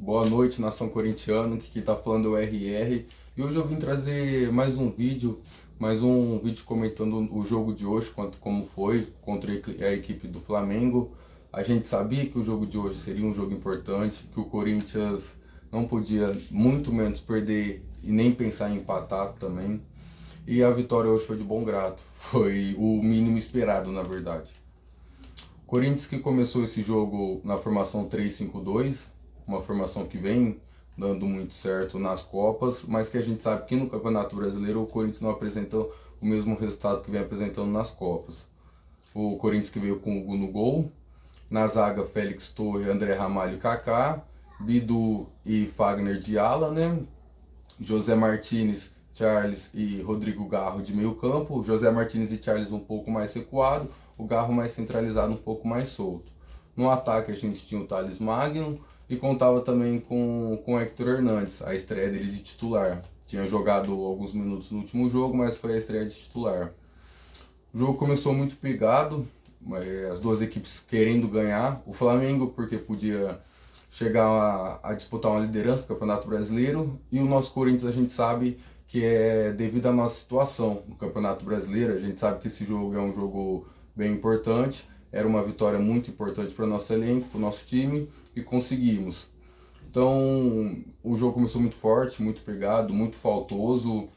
Boa noite, nação corintiana, que tá falando é o RR. E hoje eu vim trazer mais um vídeo comentando o jogo de hoje, como foi contra a equipe do Flamengo. A gente sabia que o jogo de hoje seria um jogo importante, que o Corinthians não podia muito menos perder e nem pensar em empatar também. E a vitória hoje foi de bom grado, foi o mínimo esperado, na verdade. Corinthians que começou esse jogo na formação 3-5-2, uma formação que vem dando muito certo nas Copas, mas que a gente sabe que no Campeonato Brasileiro o Corinthians não apresenta o mesmo resultado que vem apresentando nas Copas. O Corinthians que veio com o Hugo no gol, na zaga Félix Torre, André Ramalho e Kaká, Bidu e Fagner de ala, né? José Martinez, Charles e Rodrigo Garro de meio campo, José Martinez e Charles um pouco mais recuado, o Garro mais centralizado, um pouco mais solto. No ataque a gente tinha o Thales Magno e contava também com o Hector Hernandes, a estreia dele de titular. Tinha jogado alguns minutos no último jogo, mas foi a estreia de titular. O jogo começou muito pegado, as duas equipes querendo ganhar. O Flamengo porque podia chegar a disputar uma liderança do Campeonato Brasileiro, e o nosso Corinthians a gente sabe que é devido à nossa situação no Campeonato Brasileiro. A gente sabe que esse jogo é um jogo bem importante, era uma vitória muito importante para o nosso elenco, para o nosso time, e conseguimos. Então o jogo começou muito forte, muito pegado, muito faltoso,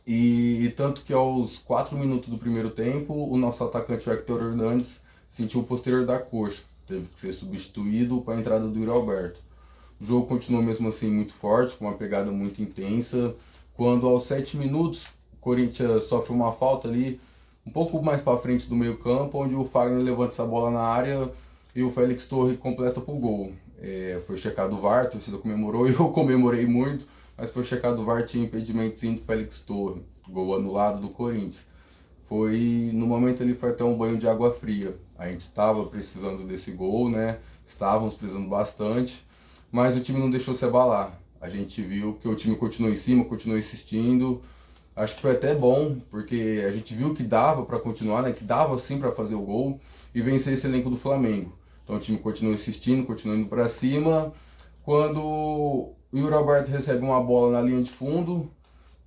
e tanto que aos 4 minutos do primeiro tempo, o nosso atacante Hector Hernandes sentiu o posterior da coxa, teve que ser substituído para a entrada do Yuri Alberto. O jogo continuou mesmo assim muito forte, com uma pegada muito intensa, quando aos 7 minutos o Corinthians sofre uma falta ali, um pouco mais para frente do meio campo, onde o Fagner levanta essa bola na área e o Félix Torre completa para o gol. Foi checado o VAR, a torcida comemorou, e eu comemorei muito, mas foi checado o VAR, tinha impedimento sim do Félix Torre, gol anulado do Corinthians. No momento ali foi até um banho de água fria. A gente estava precisando desse gol, né? Estávamos precisando bastante, mas o time não deixou se abalar. A gente viu que o time continuou em cima, continuou insistindo. Acho que foi até bom, porque a gente viu que dava para continuar, né? Que dava sim para fazer o gol e vencer esse elenco do Flamengo. Então o time continuou insistindo, continuou indo para cima. Quando o Yuri Alberto recebe uma bola na linha de fundo,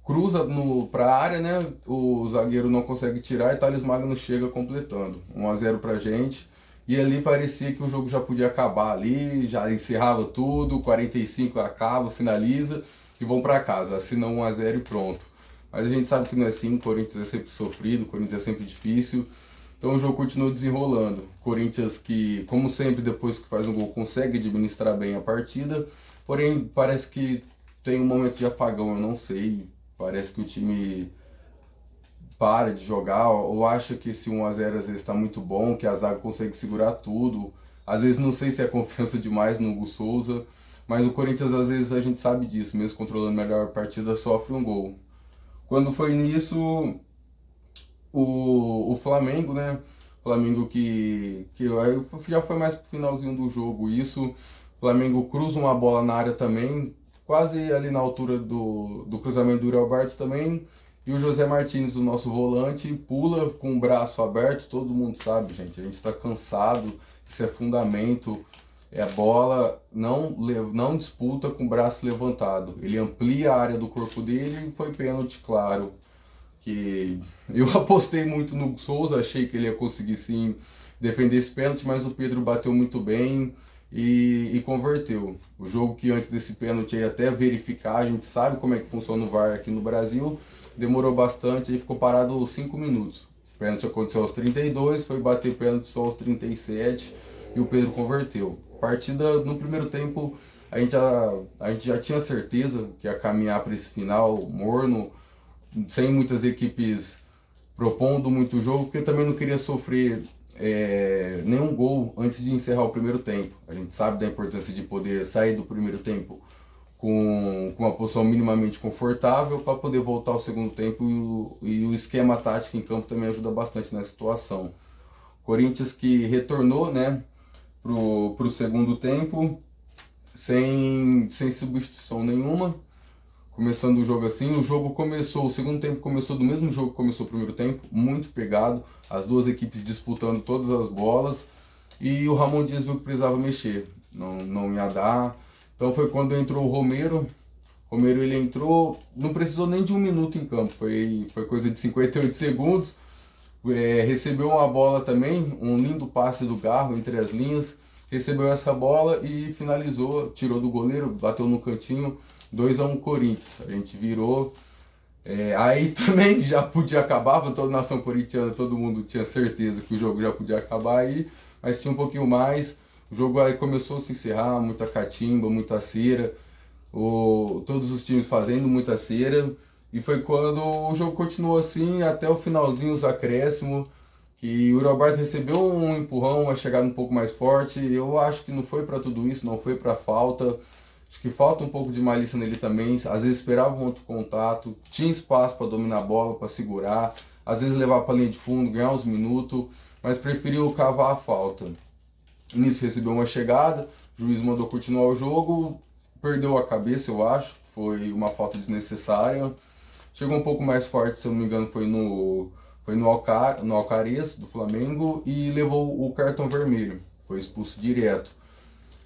cruza para a área, né? O zagueiro não consegue tirar e Thales Magno chega completando. 1-0 pra gente. E ali parecia que o jogo já podia acabar ali, já encerrava tudo, 45 acaba, finaliza e vão para casa. Assina 1-0 e pronto. Mas a gente sabe que não é assim, o Corinthians é sempre sofrido, o Corinthians é sempre difícil. Então o jogo continua desenrolando. Corinthians que, como sempre, depois que faz um gol, consegue administrar bem a partida. Porém, parece que tem um momento de apagão, eu não sei. Parece que o time para de jogar ou acha que esse 1-0 às vezes está muito bom, que a zaga consegue segurar tudo. Às vezes não sei se é confiança demais no Hugo Souza, mas o Corinthians às vezes a gente sabe disso, mesmo controlando melhor a partida, sofre um gol. Quando foi nisso, o Flamengo, né? O Flamengo que aí já foi mais pro finalzinho do jogo isso. O Flamengo cruza uma bola na área também, quase ali na altura do cruzamento do Yuri Alberto também. E o José Martinez, o nosso volante, pula com o braço aberto. Todo mundo sabe, gente, a gente está cansado, isso é fundamento. É a bola, não disputa com o braço levantado. Ele amplia a área do corpo dele e foi pênalti, claro. Que eu apostei muito no Souza, achei que ele ia conseguir sim defender esse pênalti, mas o Pedro bateu muito bem e converteu. O jogo que antes desse pênalti ia até verificar, a gente sabe como é que funciona o VAR aqui no Brasil, demorou bastante e ficou parado 5 minutos. O pênalti aconteceu aos 32, foi bater pênalti só aos 37 e o Pedro converteu. Partida no primeiro tempo, a gente já tinha certeza que ia caminhar para esse final morno, sem muitas equipes propondo muito jogo, porque também não queria sofrer nenhum gol antes de encerrar o primeiro tempo. A gente sabe da importância de poder sair do primeiro tempo com uma posição minimamente confortável para poder voltar ao segundo tempo, e o esquema tático em campo também ajuda bastante nessa situação. Corinthians que retornou, né, pro segundo tempo sem substituição nenhuma, começando o jogo assim. O segundo tempo começou do mesmo jogo que começou o primeiro tempo, muito pegado, as duas equipes disputando todas as bolas, e o Ramon Dias viu que precisava mexer, não ia dar. Então foi quando entrou o Romero. Romero ele entrou, não precisou nem de um minuto em campo, foi coisa de 58 segundos. Recebeu uma bola também, um lindo passe do Garro entre as linhas. Recebeu essa bola e finalizou, tirou do goleiro, bateu no cantinho, 2-1 Corinthians. A gente virou. Aí também já podia acabar, para toda a nação corintiana, todo mundo tinha certeza que o jogo já podia acabar aí, mas tinha um pouquinho mais. O jogo aí começou a se encerrar, muita catimba, muita cera, todos os times fazendo muita cera, e foi quando o jogo continuou assim até o finalzinho, os acréscimos, que o Roberto recebeu um empurrão, uma chegada um pouco mais forte. Eu acho que não foi para tudo isso, não foi para falta. Acho que falta um pouco de malícia nele também. Às vezes esperava um outro contato, tinha espaço para dominar a bola, para segurar, às vezes levar para a linha de fundo, ganhar uns minutos, mas preferiu cavar a falta. Nisso recebeu uma chegada, o juiz mandou continuar o jogo, perdeu a cabeça, eu acho, foi uma falta desnecessária. Chegou um pouco mais forte, se eu não me engano, foi no Alcaraz do Flamengo e levou o cartão vermelho, foi expulso direto.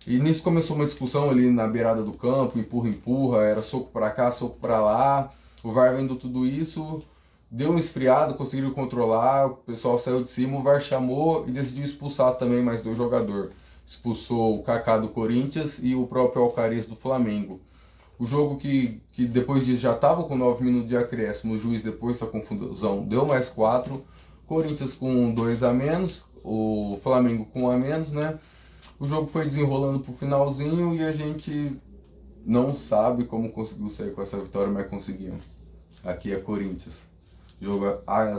E nisso começou uma discussão ali na beirada do campo, empurra, era soco para cá, soco para lá. O VAR vendo tudo isso, deu um esfriado, conseguiram controlar, o pessoal saiu de cima, o VAR chamou e decidiu expulsar também mais 2 jogadores. Expulsou o Kaká do Corinthians e o próprio Alcaraz do Flamengo. O jogo que depois disso já estava com 9 minutos de acréscimo, o juiz depois dessa confusão deu mais 4, Corinthians com 2 a menos, o Flamengo com 1 a menos, né? O jogo foi desenrolando pro finalzinho e a gente não sabe como conseguiu sair com essa vitória, mas conseguimos. Aqui é Corinthians. O jogo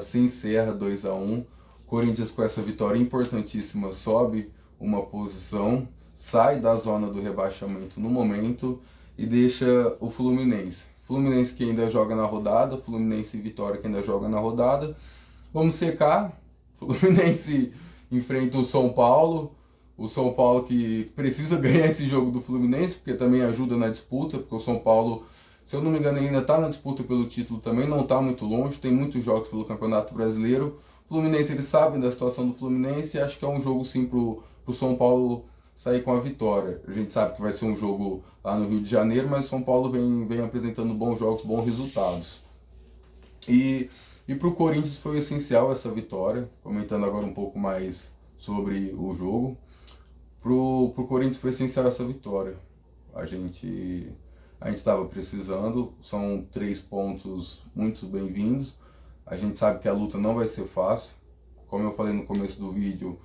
se encerra 2 a 1. Corinthians com essa vitória importantíssima sobe uma posição, sai da zona do rebaixamento no momento e deixa o Fluminense. Fluminense que ainda joga na rodada, Fluminense e Vitória que ainda joga na rodada. Vamos secar. Fluminense enfrenta o São Paulo. O São Paulo que precisa ganhar esse jogo do Fluminense, porque também ajuda na disputa, porque o São Paulo, se eu não me engano, ele ainda está na disputa pelo título também, não está muito longe, tem muitos jogos pelo Campeonato Brasileiro. O Fluminense, eles sabem da situação do Fluminense e acho que é um jogo sim pro São Paulo sair com a vitória. A gente sabe que vai ser um jogo lá no Rio de Janeiro, mas o São Paulo vem apresentando bons jogos, bons resultados. E para o Corinthians foi essencial essa vitória, comentando agora um pouco mais sobre o jogo. Pro Corinthians foi essencial essa vitória. A gente estava precisando, são 3 pontos muito bem-vindos. A gente sabe que a luta não vai ser fácil. Como eu falei no começo do vídeo,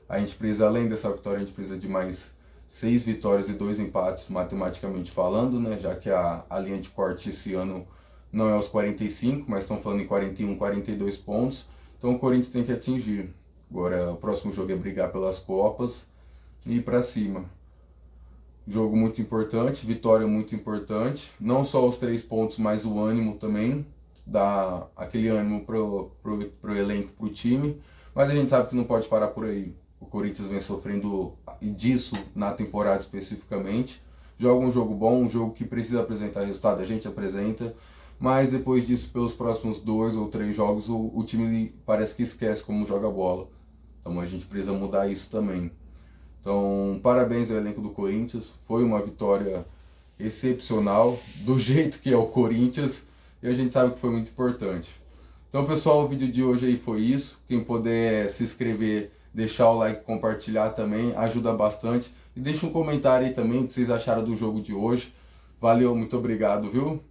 a gente precisa, além dessa vitória, a gente precisa de mais 6 vitórias e 2 empates, matematicamente falando, né? Já que a linha de corte esse ano não é os 45, mas estão falando em 41, 42 pontos. Então o Corinthians tem que atingir. Agora, o próximo jogo é brigar pelas Copas e ir para cima. Jogo muito importante, vitória muito importante. Não só os 3 pontos, mas o ânimo também. Dá aquele ânimo pro elenco, pro time. Mas a gente sabe que não pode parar por aí. O Corinthians vem sofrendo disso na temporada especificamente. Joga um jogo bom, um jogo que precisa apresentar resultado, a gente apresenta. Mas depois disso, pelos próximos 2 ou 3 jogos, o time parece que esquece como joga bola. Então a gente precisa mudar isso também. Então, parabéns ao elenco do Corinthians. Foi uma vitória excepcional, do jeito que é o Corinthians. E a gente sabe que foi muito importante. Então, pessoal, o vídeo de hoje aí foi isso. Quem puder se inscrever, deixar o like, compartilhar também, ajuda bastante. E deixa um comentário aí também o que vocês acharam do jogo de hoje. Valeu, muito obrigado, viu?